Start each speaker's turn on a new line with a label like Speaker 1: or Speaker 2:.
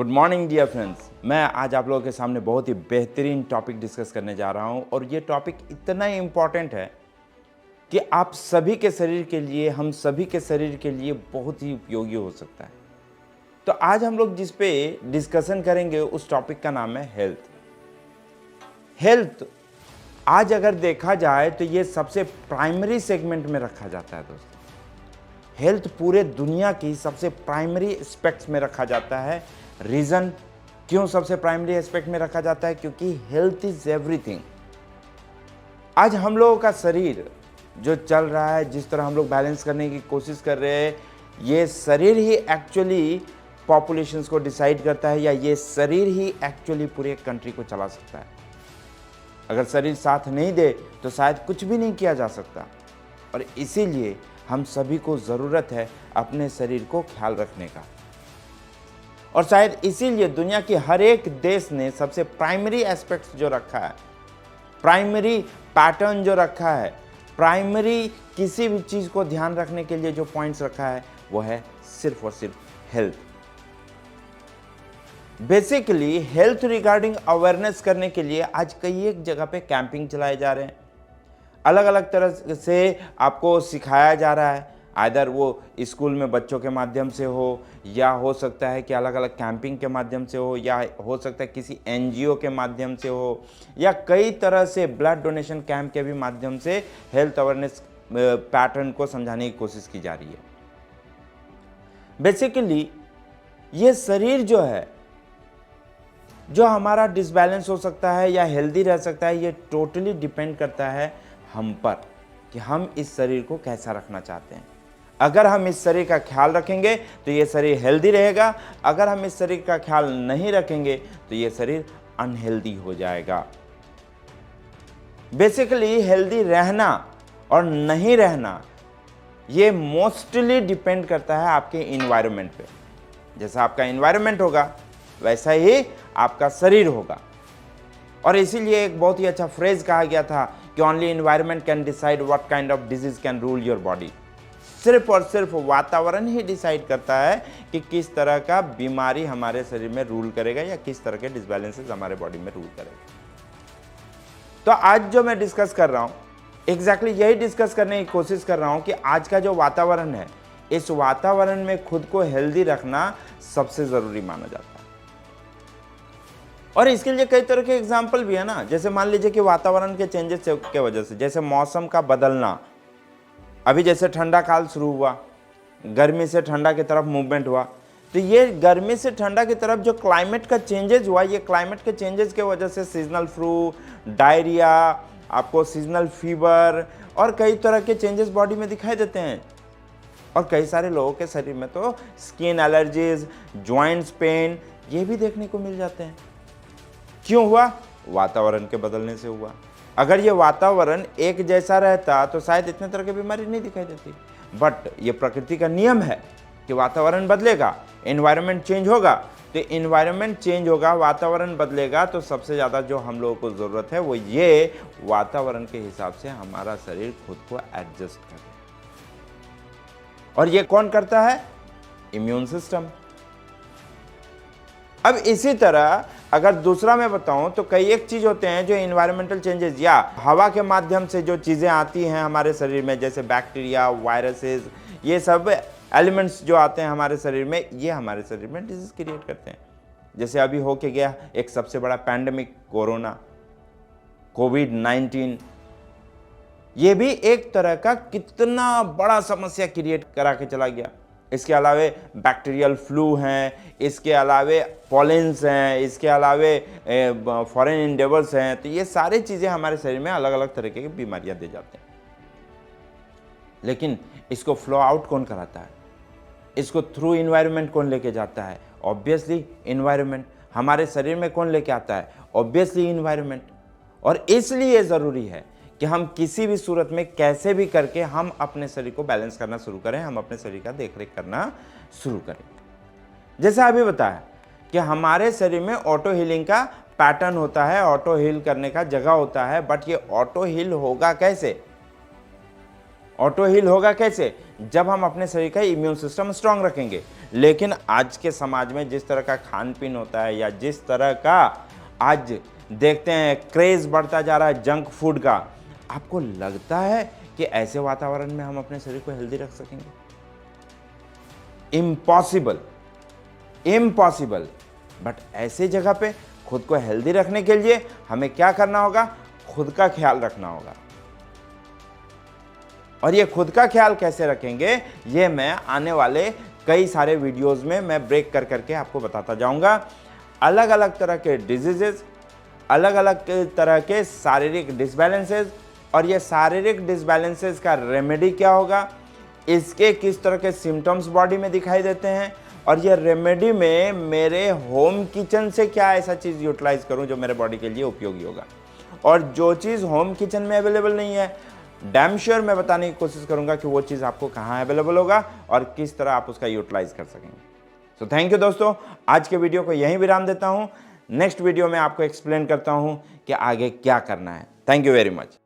Speaker 1: Good morning dear friends. मैं आज आप लोगों के सामने बहुत ही बेहतरीन टॉपिक डिस्कस करने जा रहा हूं और ये टॉपिक इतना ही इम्पॉर्टेंट है कि आप सभी के शरीर के लिए, हम सभी के शरीर के लिए बहुत ही उपयोगी हो सकता है। तो आज हम लोग जिस पे डिस्कशन करेंगे उस टॉपिक का नाम है हेल्थ। हेल्थ आज अगर देखा जाए तो ये सबसे प्राइमरी सेगमेंट में रखा जाता है दोस्तों। हेल्थ पूरे दुनिया की सबसे प्राइमरी एस्पेक्ट्स में रखा जाता है। रीज़न क्यों सबसे प्राइमरी एस्पेक्ट में रखा जाता है? क्योंकि हेल्थ इज एवरीथिंग। आज हम लोगों का शरीर जो चल रहा है, जिस तरह हम लोग बैलेंस करने की कोशिश कर रहे हैं, ये शरीर ही एक्चुअली पॉपुलेशंस को डिसाइड करता है, या ये शरीर ही एक्चुअली पूरे कंट्री को चला सकता है। अगर शरीर साथ नहीं दे तो शायद कुछ भी नहीं किया जा सकता। और इसीलिए हम सभी को ज़रूरत है अपने शरीर को ख्याल रखने का। और शायद इसीलिए दुनिया के हर एक देश ने सबसे प्राइमरी एस्पेक्ट्स जो रखा है, प्राइमरी पैटर्न जो रखा है, प्राइमरी किसी भी चीज़ को ध्यान रखने के लिए जो पॉइंट्स रखा है, वो है सिर्फ और सिर्फ health. Basically health regarding awareness करने के लिए आज कई एक जगह पे कैंपिंग चलाए जा रहे हैं। अलग अलग तरह से आपको सिखाया जा रहा है, आइदर वो स्कूल में बच्चों के माध्यम से हो, या हो सकता है कि अलग अलग कैंपिंग के माध्यम से हो, या हो सकता है किसी एनजीओ के माध्यम से हो, या कई तरह से ब्लड डोनेशन कैंप के भी माध्यम से हेल्थ अवेयरनेस पैटर्न को समझाने की कोशिश की जा रही है। बेसिकली ये शरीर जो है, जो हमारा डिसबैलेंस हो सकता है या हेल्दी रह सकता है, ये टोटली डिपेंड करता है हम पर कि हम इस शरीर को कैसा रखना चाहते हैं। अगर हम इस शरीर का ख्याल रखेंगे तो ये शरीर हेल्दी रहेगा। अगर हम इस शरीर का ख्याल नहीं रखेंगे तो ये शरीर अनहेल्दी हो जाएगा। बेसिकली हेल्दी रहना और नहीं रहना ये मोस्टली डिपेंड करता है आपके इन्वायरमेंट पे। जैसा आपका इन्वायरमेंट होगा वैसा ही आपका शरीर होगा। और इसीलिए एक बहुत ही अच्छा फ्रेज कहा गया था कि only environment can decide what kind of disease can rule your body. सिर्फ और सिर्फ वातावरण ही डिसाइड करता है कि किस तरह का बीमारी हमारे शरीर में रूल करेगा या किस तरह के डिसबैलेंसेस हमारे बॉडी में रूल करेगा। तो आज जो मैं डिस्कस कर रहा हूं, एग्जैक्टली यही डिस्कस करने की कोशिश कर रहा हूं कि आज का जो वातावरण है, इस वातावरण में खुद को हेल्दी रखना सबसे जरूरी माना जाता है। और इसके लिए कई तरह के एग्जाम्पल भी है ना। जैसे मान लीजिए कि वातावरण के चेंजेस के वजह से, जैसे मौसम का बदलना, अभी जैसे ठंडा काल शुरू हुआ, गर्मी से ठंडा की तरफ मूवमेंट हुआ, तो ये गर्मी से ठंडा की तरफ जो क्लाइमेट का चेंजेस हुआ, ये क्लाइमेट के चेंजेस के वजह से सीजनल फ्लू, डायरिया, आपको सीजनल फीवर और कई तरह के चेंजेस बॉडी में दिखाई देते हैं। और कई सारे लोगों के शरीर में तो स्किन एलर्जीज, जॉइंट्स पेन, ये भी देखने को मिल जाते हैं। क्यों हुआ? वातावरण के बदलने से हुआ। अगर ये वातावरण एक जैसा रहता तो शायद इतने तरह की बीमारी नहीं दिखाई देती। बट ये प्रकृति का नियम है कि वातावरण बदलेगा, एनवायरनमेंट चेंज होगा। तो एनवायरनमेंट चेंज होगा, वातावरण बदलेगा, तो सबसे ज़्यादा जो हम लोगों को ज़रूरत है वो ये वातावरण के हिसाब से हमारा शरीर खुद को एडजस्ट करे। और ये कौन करता है? Immune system. अब इसी तरह अगर दूसरा मैं बताऊं तो कई एक चीज होते हैं जो इन्वायरमेंटल चेंजेस या हवा के माध्यम से जो चीजें आती हैं हमारे शरीर में, जैसे बैक्टीरिया, वायरसेस, ये सब एलिमेंट्स जो आते हैं हमारे शरीर में, ये हमारे शरीर में डिजीज क्रिएट करते हैं। जैसे अभी होके गया एक सबसे बड़ा पैंडेमिक कोरोना, कोविड-19, ये भी एक तरह का कितना बड़ा समस्या क्रिएट करा के चला गया। इसके अलावे बैक्टीरियल फ्लू हैं, इसके अलावे पॉलेंस हैं, इसके अलावे फॉरेन इंडेवर्स हैं। तो ये सारी चीज़ें हमारे शरीर में अलग अलग तरीके की बीमारियां दे जाते हैं। लेकिन इसको फ्लो आउट कौन कराता है? इसको थ्रू इन्वायरमेंट कौन लेके जाता है? Obviously environment. हमारे शरीर में कौन लेके आता है? Obviously environment. और इसलिए ज़रूरी है कि हम किसी भी सूरत में कैसे भी करके हम अपने शरीर को बैलेंस करना शुरू करें, हम अपने शरीर का देखरेख करना शुरू करें। जैसा अभी बताया कि हमारे शरीर में ऑटो हीलिंग का पैटर्न होता है, ऑटो हील करने का जगह होता है। बट ये ऑटो हील होगा कैसे? ऑटो हील होगा कैसे? जब हम अपने शरीर का इम्यून सिस्टम स्ट्रांग रखेंगे। लेकिन आज के समाज में जिस तरह का खान पीन होता है या जिस तरह का आज देखते हैं क्रेज़ बढ़ता जा रहा है जंक फूड का, आपको लगता है कि ऐसे वातावरण में हम अपने शरीर को हेल्दी रख सकेंगे? Impossible, impossible. बट ऐसे जगह पे खुद को हेल्दी रखने के लिए हमें क्या करना होगा? खुद का ख्याल रखना होगा। और ये खुद का ख्याल कैसे रखेंगे, ये मैं आने वाले कई सारे वीडियोस में मैं ब्रेक कर करके आपको बताता जाऊंगा। अलग अलग तरह के डिजीजेस, अलग अलग तरह के शारीरिक डिसबैलेंसेस, और ये शारीरिक डिसबैलेंसेस का रेमेडी क्या होगा, इसके किस तरह के सिम्टम्स बॉडी में दिखाई देते हैं, और ये रेमेडी में मेरे होम किचन से क्या ऐसा चीज़ यूटिलाइज करूं जो मेरे बॉडी के लिए उपयोगी होगा। और जो चीज़ होम किचन में अवेलेबल नहीं है, डैम श्योर मैं बताने की कोशिश करूंगा कि वो चीज़ आपको कहाँ अवेलेबल होगा और किस तरह आप उसका यूटिलाइज कर सकेंगे। सो थैंक यू दोस्तों, आज के वीडियो को यहीं विराम देता हूँ। नेक्स्ट वीडियो में आपको एक्सप्लेन करता हूँ कि आगे क्या करना है। Thank you very much.